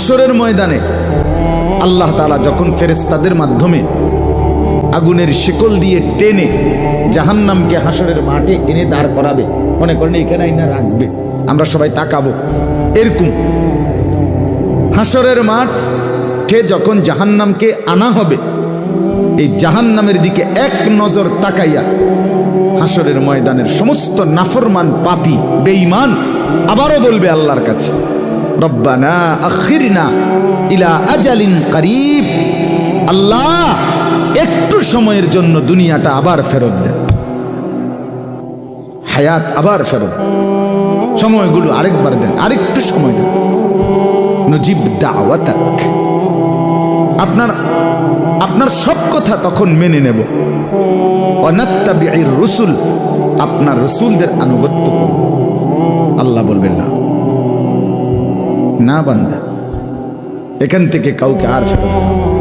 হাসরের ময়দানে আল্লাহ তাআলা যখন ফেরেশতাদের মাধ্যমে আগুনের শিকল দিয়ে টেনে জাহান্নামকে হাসরের মাঠে এনে দাঁড় করাবে, মনে করেন এখানে আইনা রাখবে, আমরা সবাই তাকাবো, এরকম হাসরের মাঠে যখন জাহান্নামকে আনা হবে, এই জাহান্নামের দিকে এক নজর তাকাইয়া হাসরের ময়দানের সমস্ত নাফরমান পাপী বেঈমান আবারও বলবে আল্লাহর কাছে, রব্বানা আখিরনা ইলা আজালিন করিব, আল্লাহ একটু সময়ের জন্য দুনিয়াটা আবার ফেরত দেন, হায়াত আবার ফেরত, সময়গুলো আরেকবার দেন, আরেকটু সময় দেন, নুজিব দাওয়াতাক, আপনার সব কথা তখন মেনে নেব, অনাত্তাবিউর রসুল, আপনার রসুলদের আনুগত্য করব। আল্লাহ বলবেন না, না বান্দা, এখান থেকে কাউকে আর ফেরত দেব না।